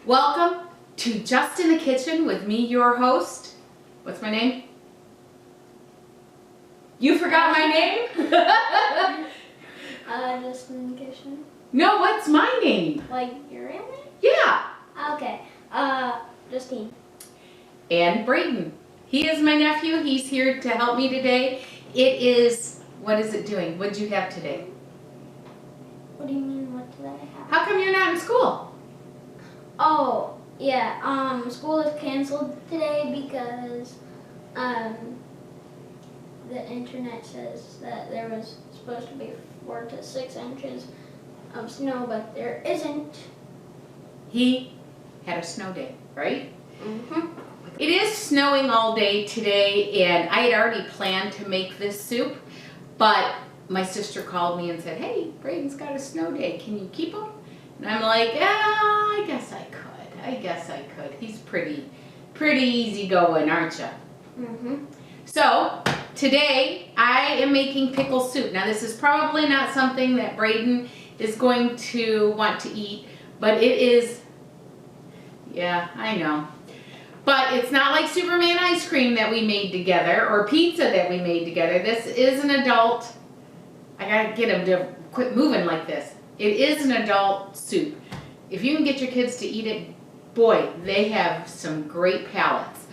Welcome to Just in the Kitchen with me, your host. What's my name? You forgot my name? Just in the kitchen. No, what's my name? Like your real name? Yeah. Okay. Justine. And Braden. He is my nephew. He's here to help me today. It is, what is it doing? What did you have today? What do you mean, what did I have? How come you're not in school? Oh, yeah, school is canceled today because, the internet says that there was supposed to be 4 to 6 inches of snow, but there isn't. He had a snow day, right? Mm-hmm. It is snowing all day today, and I had already planned to make this soup, but my sister called me and said, hey, Braden's got a snow day. Can you keep him? And I'm like, I guess I could. He's pretty easygoing, aren't you? Mm-hmm. So today I am making pickle soup. Now this is probably not something that Braden is going to want to eat, but it is, yeah, I know. But it's not like Superman ice cream that we made together or pizza that we made together. This is an adult, I gotta get him to quit moving like this. It is an adult soup. If you can get your kids to eat it, boy, they have some great palates.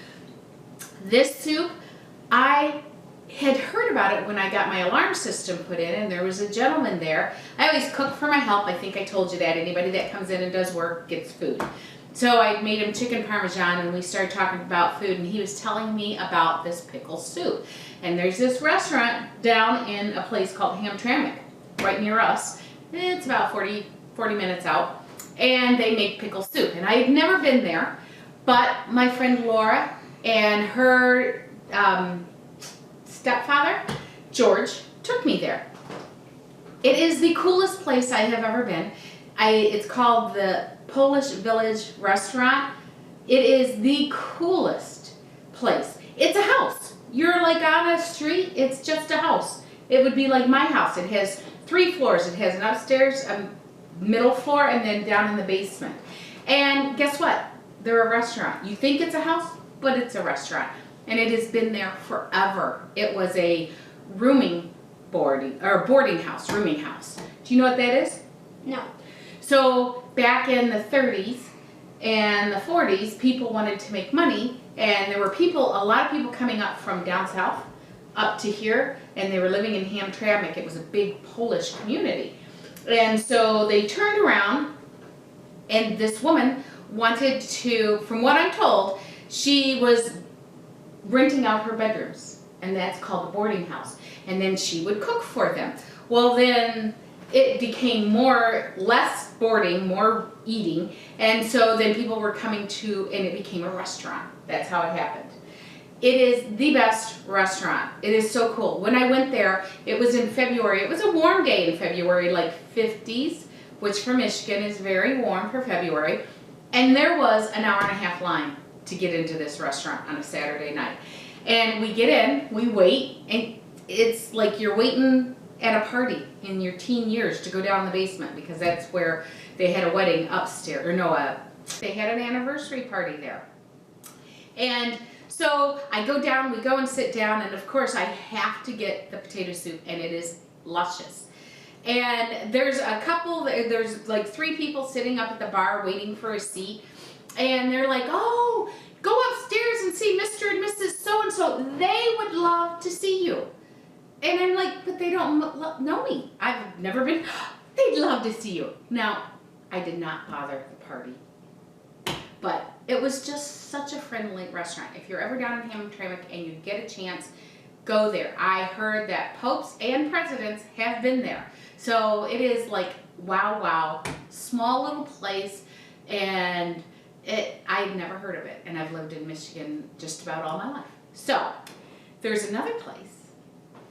This soup, I had heard about it when I got my alarm system put in, and there was a gentleman there. I always cook for my help. I think I told you that. Anybody that comes in and does work gets food. So I made him chicken parmesan, and we started talking about food, and he was telling me about this pickle soup. And there's this restaurant down in a place called Hamtramck, right near us. It's about 40 minutes out. And they make pickle soup. And I had never been there, but my friend Laura and her stepfather, George, took me there. It is the coolest place I have ever been. It's called the Polish Village Restaurant. It is the coolest place. It's a house. You're like on a street, it's just a house. It would be like my house. It has 3 floors. It has an upstairs, middle floor, and then down in the basement. And guess what? They're a restaurant. You think it's a house, but it's a restaurant. And it has been there forever. It was a boarding house. Do you know what that is? No. So back in the 30s and the 40s, people wanted to make money, and there were a lot of people coming up from down south up to here, and they were living in Hamtramck. It was a big Polish community. And so they turned around, and this woman wanted to, from what I'm told, she was renting out her bedrooms, and that's called a boarding house. And then she would cook for them. Well, then it became less boarding, more eating, and so then people were coming to, and it became a restaurant. That's how it happened. It is the best restaurant. It is so cool. When I went there, it was in February. It was a warm day in February, like 50s, which for Michigan is very warm for February. And there was an hour-and-a-half line to get into this restaurant on a Saturday night. And we get in, we wait, and it's like you're waiting at a party in your teen years to go down the basement, because that's where they had a wedding upstairs, they had an anniversary party there. And so I go down, we go and sit down, and of course I have to get the potato soup, and it is luscious. And there's there's like 3 people sitting up at the bar waiting for a seat, and they're like, oh, go upstairs and see Mr. and Mrs. So-and-so. They would love to see you. And I'm like, but they don't know me. I've never been, they'd love to see you. Now, I did not bother the party, but it was just such a friendly restaurant. If you're ever down in Hamtramck and you get a chance, go there. I heard that popes and presidents have been there. So it is like, wow, small little place, and I'd never heard of it, and I've lived in Michigan just about all my life. So there's another place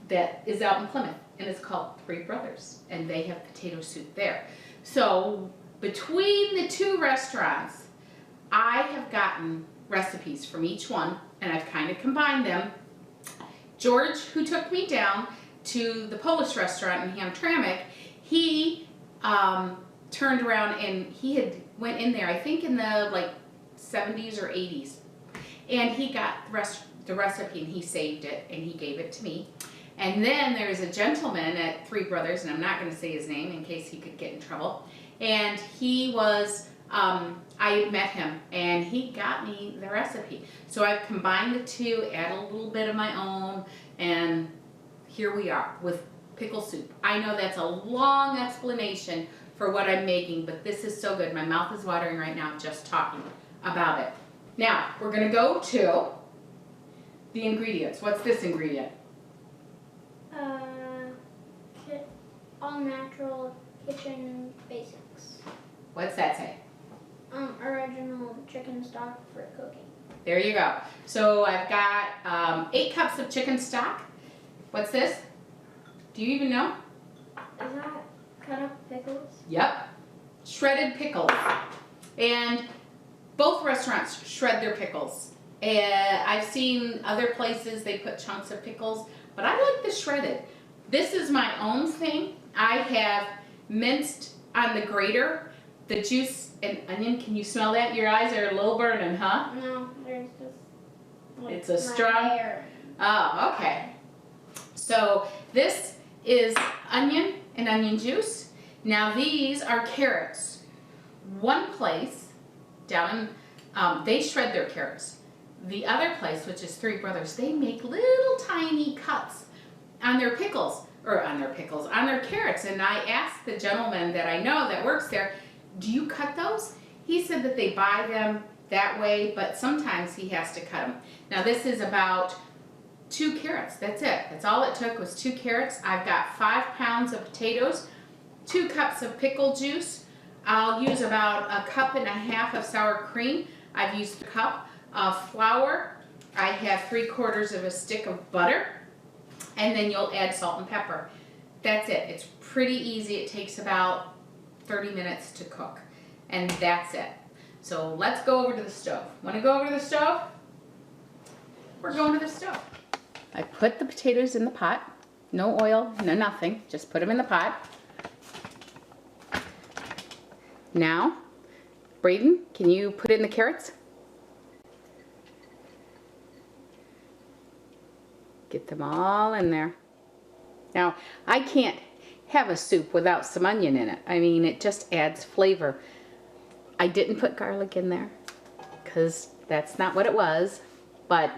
that is out in Plymouth, and it's called 3 Brothers, and they have potato soup there. So between the 2 restaurants, I have gotten recipes from each one, and I've kind of combined them. George, who took me down to the Polish restaurant in Hamtramck, he turned around and he had went in there, I think in the like 70s or 80s. And he got the recipe and he saved it and he gave it to me. And then there was a gentleman at Three Brothers, and I'm not going to say his name in case he could get in trouble. And he was, I met him and he got me the recipe. So I've combined the two, added a little bit of my own, and here we are with pickle soup. I know that's a long explanation for what I'm making, but this is so good. My mouth is watering right now just talking about it. Now, we're going to go to the ingredients. What's this ingredient? All natural kitchen basics. What's that say? Original chicken stock for cooking. There you go. So I've got 8 cups of chicken stock. What's this? Do you even know? Is that cut up pickles? Yep. Shredded pickles. And both restaurants shred their pickles. I've seen other places they put chunks of pickles, but I like the shredded. This is my own thing. I have minced on the grater the juice and onion. Can you smell that? Your eyes are a little burning, huh? No, there's just like It's a strong. hair. Oh, okay. So this is onion and onion juice. Now these are carrots. One place down in, they shred their carrots. The other place, which is Three Brothers, they make little tiny cuts on their pickles, on their carrots. And I asked the gentleman that I know that works there, do you cut those? He said that they buy them that way, but sometimes he has to cut them. Now this is about 2 carrots, that's it. That's all it took was 2 carrots. I've got 5 pounds of potatoes, 2 cups of pickle juice. I'll use about 1.5 cups of sour cream. I've used a cup of flour. I have 3/4 of a stick of butter. And then you'll add salt and pepper. That's it. It's pretty easy. It takes about 30 minutes to cook. And that's it. So let's go over to the stove. Want to go over to the stove? We're going to the stove. I put the potatoes in the pot. No oil, no nothing. Just put them in the pot. Now, Braden, can you put in the carrots? Get them all in there. Now, I can't have a soup without some onion in it. I mean, it just adds flavor. I didn't put garlic in there because that's not what it was, but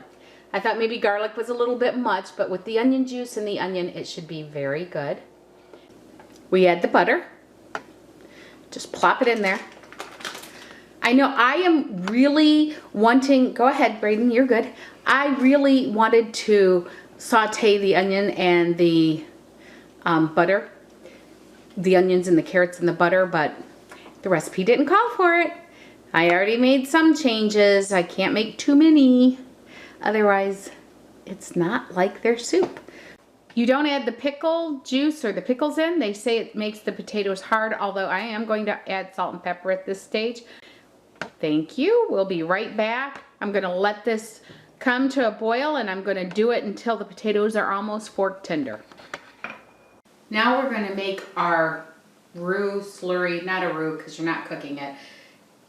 I thought maybe garlic was a little bit much, but with the onion juice and the onion, it should be very good. We add the butter. Just plop it in there. I know I am really wanting, go ahead, Braden, you're good. I really wanted to saute the onion and the butter, the onions and the carrots and the butter, but the recipe didn't call for it. I already made some changes. I can't make too many. Otherwise, it's not like their soup. You don't add the pickle juice or the pickles in. They say it makes the potatoes hard, although I am going to add salt and pepper at this stage. Thank you. We'll be right back. I'm going to let this come to a boil, and I'm going to do it until the potatoes are almost fork tender. Now we're going to make our roux slurry, not a roux because you're not cooking it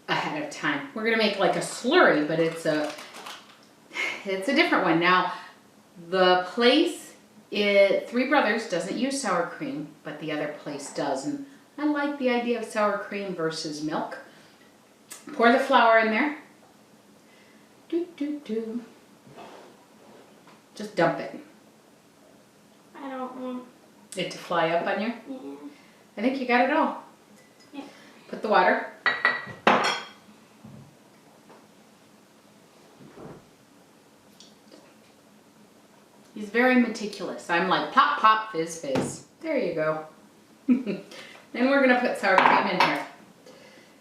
ahead of time. We're going to make like a slurry, but it's a different one. Now, the place, Three Brothers doesn't use sour cream, but the other place does, and I like the idea of sour cream versus milk. Pour the flour in there. Just dump it. I don't want It to fly up on you? Yeah. I think you got it all. Yeah. Put the water. He's very meticulous. I'm like, pop, pop, fizz, fizz. There you go. Then we're going to put sour cream in here.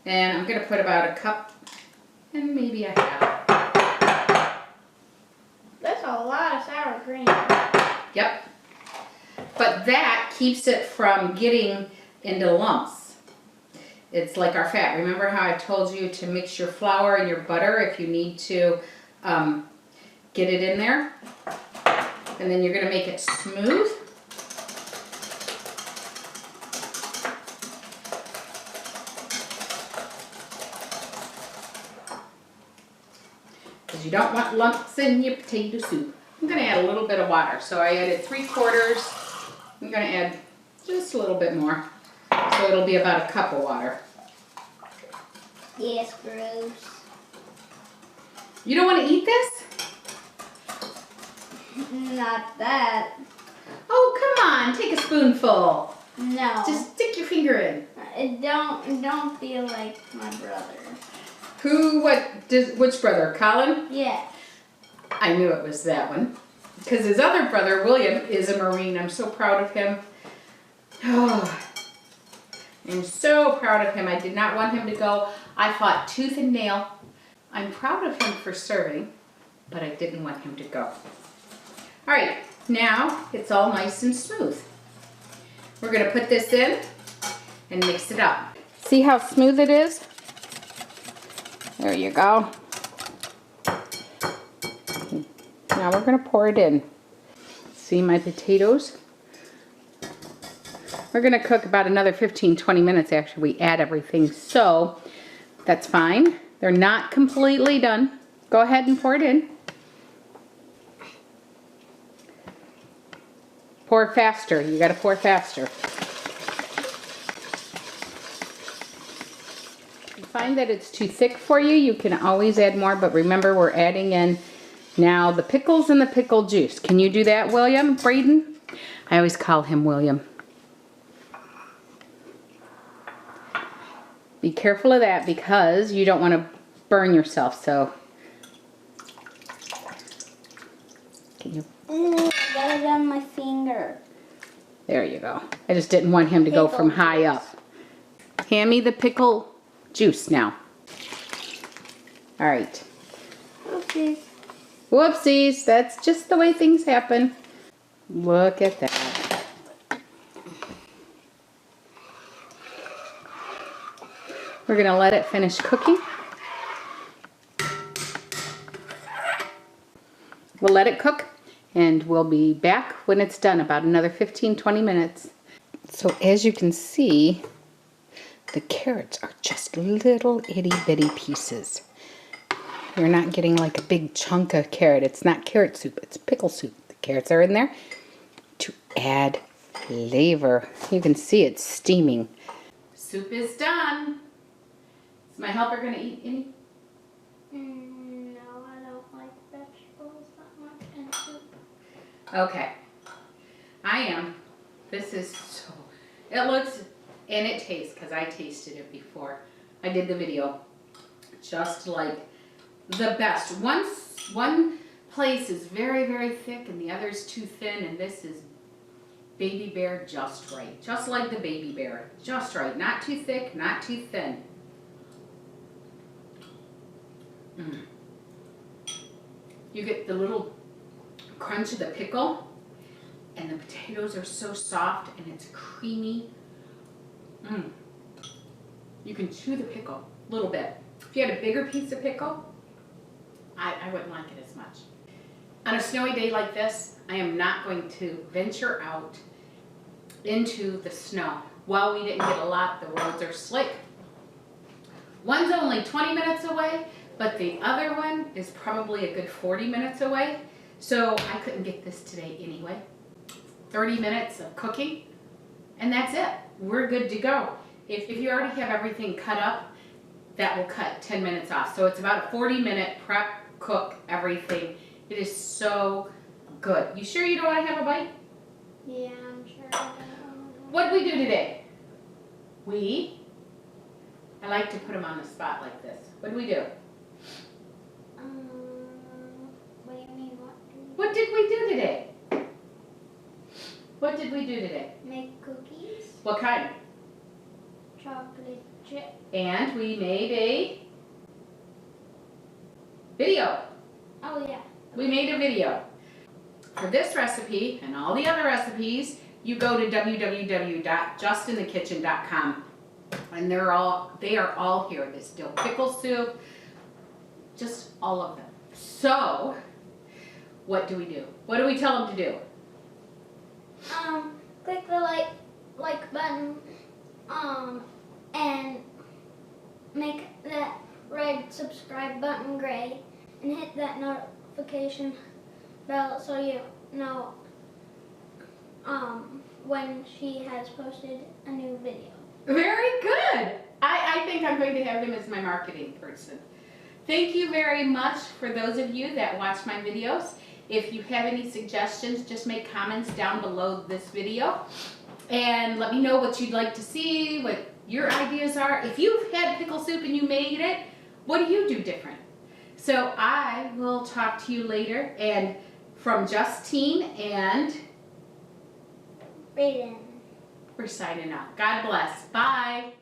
And I'm going to put about 1 cup and maybe a half. That's a lot of sour cream. Yep. But that keeps it from getting into lumps. It's like our fat. Remember how I told you to mix your flour and your butter if you need to get it in there? And then you're going to make it smooth. because you don't want lumps in your potato soup. I'm gonna add a little bit of water. So I added 3/4. I'm gonna add just a little bit more. So it'll be about a cup of water. Yes, gross. You don't want to eat this? Not that. Oh, come on, take a spoonful. No. Just stick your finger in. It don't feel like my brother. Which brother, Colin? Yeah. I knew it was that one. Because his other brother, William, is a Marine. I'm so proud of him. Oh, I'm so proud of him. I did not want him to go. I fought tooth and nail. I'm proud of him for serving, but I didn't want him to go. All right, now it's all nice and smooth. We're gonna put this in and mix it up. See how smooth it is? There you go. Now we're gonna pour it in. See my potatoes? We're gonna cook about another 15-20 minutes after we add everything, so that's fine. They're not completely done. Go ahead and pour it in. Pour faster. You gotta pour faster. If you find that it's too thick for you, you can always add more, but remember we're adding in now the pickles and the pickle juice. Can you do that, William? Braden? I always call him William. Be careful of that because you don't want to burn yourself, so. Can you? I got it on my finger. There you go. I just didn't want him to go from high up. Hand me the pickle juice now. All right. Okay. Whoopsies, that's just the way things happen. Look at that. We're gonna let it finish cooking. We'll let it cook and we'll be back when it's done, about another 15-20 minutes. So as you can see, the carrots are just little itty bitty pieces. You're not getting like a big chunk of carrot. It's not carrot soup, it's pickle soup. The carrots are in there to add flavor. You can see it's steaming. Soup is done. Is my helper gonna eat any? No, I don't like vegetables that much in soup. Okay. I am. This is so, it looks and it tastes, because I tasted it before. I did the video. Just like the best. One place is very, very thick and the other's too thin, and this is Baby Bear just right. Just like the Baby Bear. Just right. Not too thick, not too thin. You get the little crunch of the pickle, and the potatoes are so soft and it's creamy. You can chew the pickle a little bit. If you had a bigger piece of pickle, I wouldn't like it as much. On a snowy day like this, I am not going to venture out into the snow. While we didn't get a lot, the roads are slick. One's only 20 minutes away, but the other one is probably a good 40 minutes away. So I couldn't get this today anyway. 30 minutes of cooking, and that's it. We're good to go. If you already have everything cut up, that will cut 10 minutes off. So it's about a 40-minute prep, cook, everything. It is so good. You sure you don't want to have a bite? Yeah, I'm sure. What did we do today? I like to put them on the spot like this. What did we do? What do you mean, What did we do today? What did we do today? Make cookies. What kind? Chocolate chip. And we made a video. Oh yeah. We made a video. For this recipe and all the other recipes, you go to www.justinthekitchen.com, and they are all here. This dill pickle soup, just all of them. So, what do we do? What do we tell them to do? Click the like button, and make that red subscribe button gray, and hit that notification bell so you know when she has posted a new video. Very good. I think I'm going to have him as my marketing person. Thank you very much for those of you that watch my videos. If you have any suggestions, just make comments down below this video. And let me know what you'd like to see, what your ideas are. If you've had pickle soup and you made it, what do you do different? So I will talk to you later. And from Justine and Brayden. we're signing out. God bless. Bye.